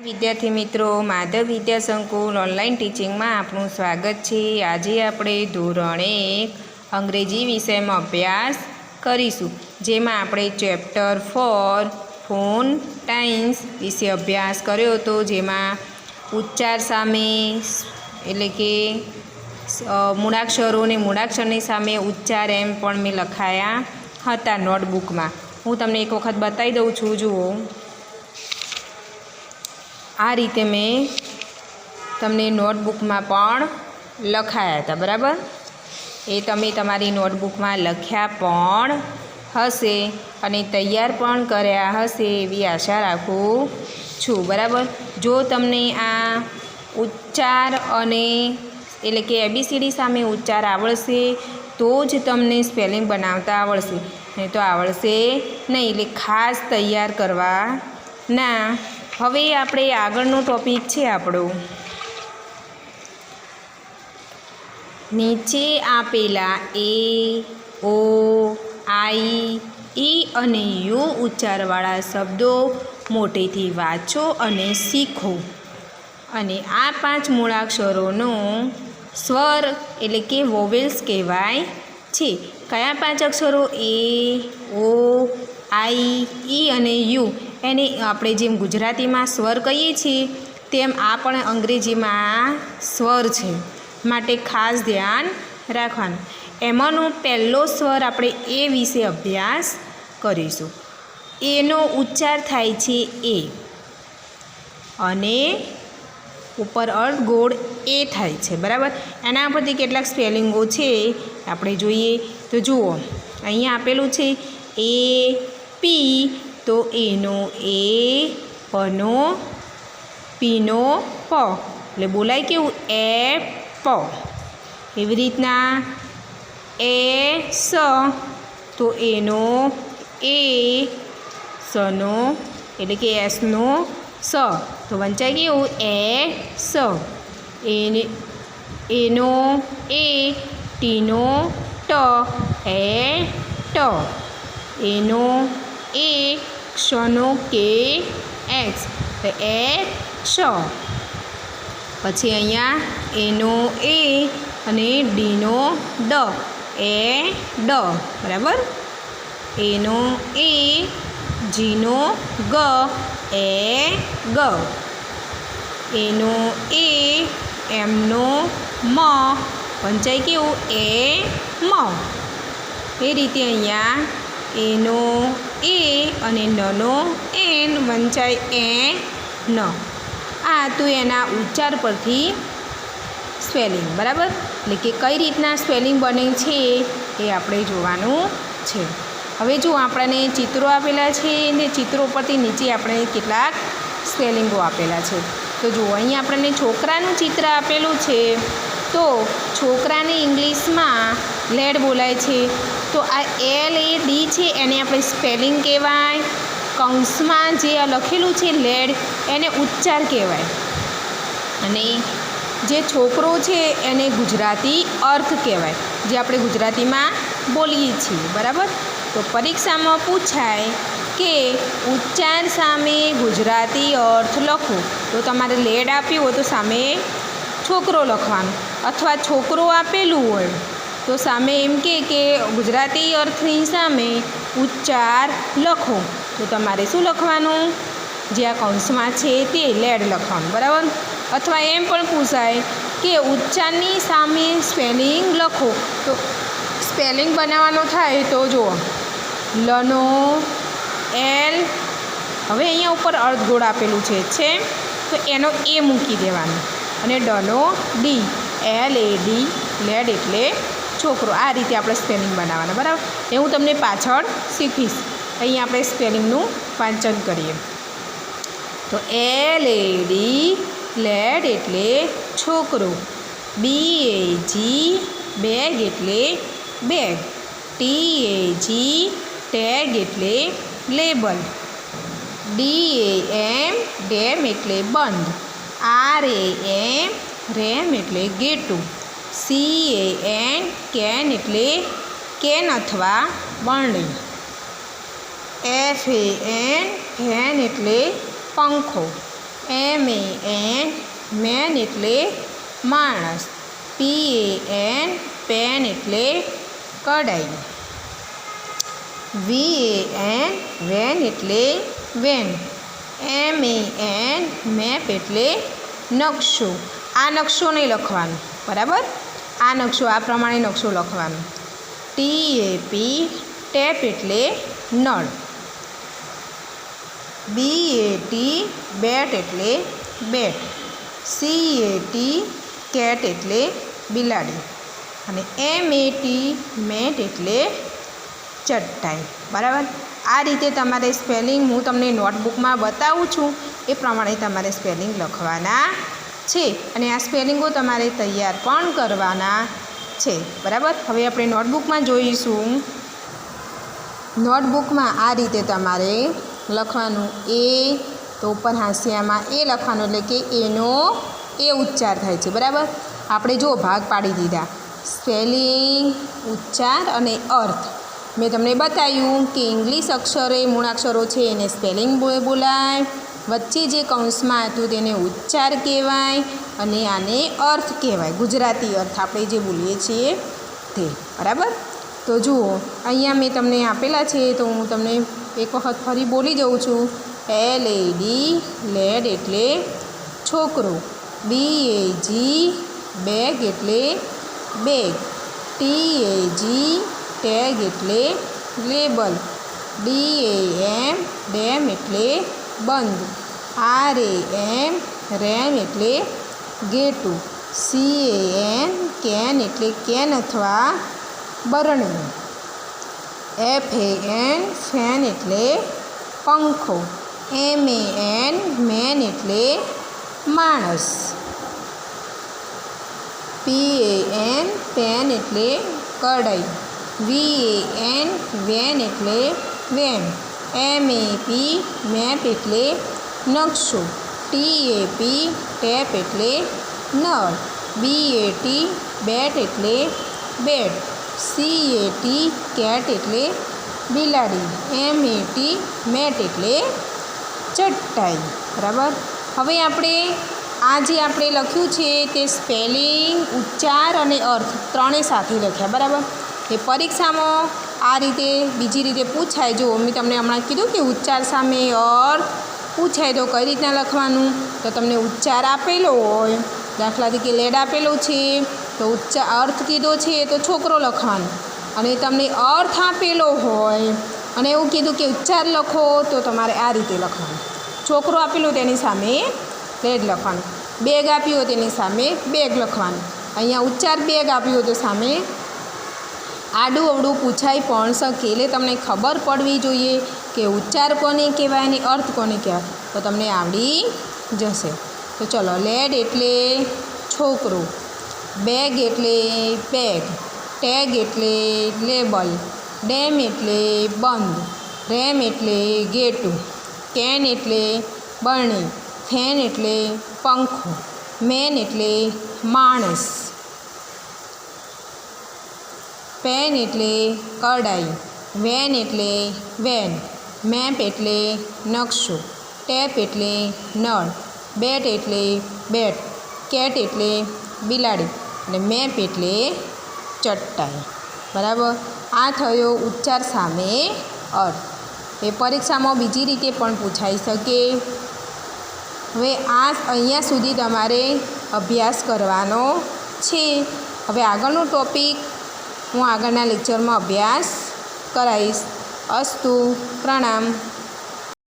વિદ્યાર્થી મિત્રો, માધવ વિદ્યા સંકુલ ઓનલાઈન ટીચિંગમાં આપનું સ્વાગત છે। આજે આપણે ધોરણ 1 અંગ્રેજી વિષયમાં અભ્યાસ કરીશું, જેમાં આપણે ચેપ્ટર 4 ફોન ટાઇમ્સ વિશે અભ્યાસ કર્યો હતો, જેમાં ઉચ્ચાર સામે એટલે કે મૂળાક્ષરો અને મૂળાક્ષરની સામે ઉચ્ચાર એમ પણ મેં લખાયા હતા નોટબુકમાં। હું તમને એક વખત બતાવી દઉં છું, જુઓ। આ રીતે મેં તમને નોટબુકમાં પણ લખાયા હતા, બરાબર? એ તમે તમારી નોટબુકમાં લખ્યા પણ હશે અને તૈયાર પણ કર્યા હશે એવી આશા રાખું છું, બરાબર? જો તમને આ ઉચ્ચાર અને એટલે કે ABCD સામે ઉચ્ચાર આવડશે તો જ તમને સ્પેલિંગ બનાવતા આવડશે, નહીં તો આવડશે નહીં, એટલે ખાસ તૈયાર કરવાના। હવે આપણે આગળનો ટોપિક છે આપણો, નીચે આપેલા એ, ઓ, આઈ, ઈ અને યુ ઉચ્ચારવાળા શબ્દો મોટેથી વાંચો અને શીખો। અને આ 5 મૂળાક્ષરોનો સ્વર એટલે કે વોવેલ્સ કહેવાય છે। કયા 5 અક્ષરો? એ, ઓ, આઈ, ઈ અને યુ। એને આપણે જેમ ગુજરાતીમાં સ્વર કહીએ છીએ તેમ આ પણ અંગ્રેજીમાં સ્વર છે, માટે ખાસ ધ્યાન રાખવાનું। એમાંનો પહેલો સ્વર આપણે એ વિશે અભ્યાસ કરીશું। એનો ઉચ્ચાર થાય છે એ અને ઉપર અર્ધગોળ એ થાય છે, બરાબર? એના પરથી કેટલાક સ્પેલિંગો છે આપણે જોઈએ તો જુઓ, અહીંયા આપેલું છે એ પી, તો એનો એ, પનો પીનો પ, એટલે બોલાય કેવું? એ પ। એવી રીતના એ સ, તો એનો એ, સનો એટલે કે એસનો સ, તો વંચાય કેવું? એ સ। એનો એ, ટીનો ટ, એ ટ। એનો એ, ક્ષનો કે એક્સ, તો એ ક્ષ। પછી અહીંયા એનો એ અને ડીનો ડ, એ ડ, બરાબર? એનો એ, જીનો ગ, એ ગ। એનો એ, એમનો મ, વંચાય કેવું? એ મ। એ રીતે અહીંયા એનો એ અને નનો એન વંચાય એ ન। આ તો એના ઉચ્ચાર પરથી સ્પેલિંગ, બરાબર? એટલે કે કઈ રીતના સ્પેલિંગ બને છે એ આપણે જોવાનું છે। હવે જો આપણને ચિત્રો આપેલા છે ને ચિત્રો પરથી નીચે આપણે કેટલાક સ્પેલિંગો આપેલા છે, તો જુઓ, અહીંયા આપણને છોકરાનું ચિત્ર આપેલું છે, તો છોકરાને ઇંગ્લિશમાં લેડ બોલાય છે, તો આ LAD છે એને આપણે સ્પેલિંગ કહેવાય। કૌંસમાં જે લખેલું છે લેડ, એને ઉચ્ચાર કહેવાય। અને જે છોકરો છે એને ગુજરાતી અર્થ કહેવાય, જે આપણે ગુજરાતીમાં બોલીએ છીએ, બરાબર? તો પરીક્ષામાં પૂછાય કે ઉચ્ચાર સામે ગુજરાતી અર્થ લખો, તો તમારે લેડ આપ્યું હોય તો સામે છોકરો લખવાનો, અથવા છોકરો આપેલું હોય તો સામે એમ કે ગુજરાતી અર્થની સામે ઉચ્ચાર લખો, તો તમારે શું લખવાનું? જે આ કૌંસમાં છે તે લેડ લખવાનું, બરાબર? અથવા એમ પણ પૂછાય કે ઉચ્ચારની સામે સ્પેલિંગ લખો, તો સ્પેલિંગ બનાવવાનો થાય તો જુઓ, લનો એલ, હવે અહીંયા ઉપર અર્ધગોળ આપેલું છે તો એનો એ મૂકી દેવાનો, અને ડનો ડી, LAD, લેડ એટલે છોકરો। આ રીતે આપણે સ્પેલિંગ બનાવવાના, બરાબર? એ હું તમને પાછળ શીખીશ। અહીંયા આપણે સ્પેલિંગનું વાંચન કરીએ તો LAD, લેડ એટલે છોકરો। BAG, બેગ એટલે બેગ। TAG, ટેગ એટલે લેબલ। DAM, ડેમ એટલે બંધ। RAM, રેમ એટલે ગેટું। CAN, કેન એટલે કેન અથવા બરણી। FAN, ફેન એટલે પંખો। MAN મેન એટલે માણસ. PAN પેન એટલે કડાઈ. VAN વેન એટલે વેન. MAN મેપ એટલે નકશો. આ નકશો નહીં લખવાનો, બરાબર? આ નકશો આ પ્રમાણે નકશો લખવાનો. TAP ટેપ એટલે નળ. BAT બેટ એટલે બેટ. CAT કેટ એટલે બિલાડી. અને MAT મેટ એટલે ચટાઈ. બરાબર? આ રીતે તમારે સ્પેલિંગ હું તમને નોટબુકમાં બતાવું છું એ પ્રમાણે તમારે સ્પેલિંગ લખવાના છે. અને આ સ્પેલિંગો તમારે તૈયાર પણ કરવાના છે. બરાબર? હવે આપણે નોટબુકમાં જોઈશું. નોટબુકમાં આ રીતે તમારે લખવાનું. એ તો ઉપર હાંસિયામાં એ લખવાનું, એટલે કે એનો એ ઉચ્ચાર થાય છે. બરાબર? આપણે જો ભાગ પાડી દીધા, સ્પેલિંગ, ઉચ્ચાર અને અર્થ. મેં તમને બતાવ્યું કે ઇંગ્લિશ અક્ષરો એ મૂળાક્ષરો છે એને સ્પેલિંગ બોલાય, વચ્ચે જે કૌંસમાં હતું તેને ઉચ્ચાર કહેવાય, અને આને અર્થ કહેવાય, ગુજરાતી અર્થ આપણે જે બોલીએ છીએ તે. બરાબર? તો જુઓ, અહીંયા મેં તમને આપેલા છે તો હું તમને એક વખત ફરી બોલી જાઉં છું. LAD લેડ એટલે છોકરો. BAG બેગ એટલે બેગ. TAG ટેગ એટલે લેબલ. DAM ડેમ એટલે બંધ. RAM રેમ એટલે ગેટું. CAN કેન એટલે કેન અથવા બરણી. FAN ફેન એટલે પંખો. MAN મેન એટલે માણસ. PAN પેન એટલે કડાઈ. VAN વેન એટલે વેન. MAP મેપ એટલે નકશો. TAP ટેપ એટલે નળ. BAT બેટ એટલે બેટ. CAT કેટ એટલે બિલાડી. MAT મેટ એટલે ચટાઈ. બરાબર? હવે આપણે આ જે આપણે લખ્યું છે તે સ્પેલિંગ, ઉચ્ચાર અને અર્થ ત્રણેય સાથે લખ્યા. બરાબર? એ પરીક્ષામાં આ રીતે બીજી રીતે પૂછાય. જો મેં તમને હમણાં કીધું કે ઉચ્ચાર સામે અર્થ પૂછાય તો કઈ રીતના લખવાનું. તો તમને ઉચ્ચાર આપેલો હોય, દાખલા તરીકે લેડ આપેલો છે તો અર્થ કીધો છે તો છોકરો લખવાનો. અને તમને અર્થ આપેલો હોય અને એવું કીધું કે ઉચ્ચાર લખો તો તમારે આ રીતે લખવાનું. છોકરો આપેલો તેની સામે લેડ લખવાનું. બેગ આપ્યું હોય તેની સામે બેગ લખવાનું. અહીંયા ઉચ્ચાર બેગ આપ્યું હોય તો સામે આડું અવડું પૂછાઈ પણ શકે. એટલે તમને ખબર પડવી જોઈએ કે ઉચ્ચાર કોને કહેવાય અને અર્થ કોને કહેવાય, તો તમને આવડી જશે. તો ચલો, લેડ એટલે છોકરો. બેગ એટલે બેગ. ટેગ એટલે લેબલ. ડેમ એટલે બંધ. રેમ એટલે ગેટું. કેન એટલે બરણી. ફેન એટલે પંખો. મેન એટલે માણસ. પેન એટલે કડાઈ. વેન એટલે વેન. મેપ એટલે નકશો. ટેપ એટલે નળ. બેટ એટલે બેટ. કેટ એટલે બિલાડી. અને મેપ એટલે ચટાઈ. બરાબર? આ થયો ઉચ્ચાર સામે અર્થ. એ પરીક્ષામાં બીજી રીતે પણ પૂછાઈ શકે. હવે આ અહીંયા સુધી તમારે અભ્યાસ કરવાનો છે. હવે આગળનો ટૉપિક હું આગળના લેક્ચરમાં અભ્યાસ કરાવીશ. અસ્તુ. પ્રણામ.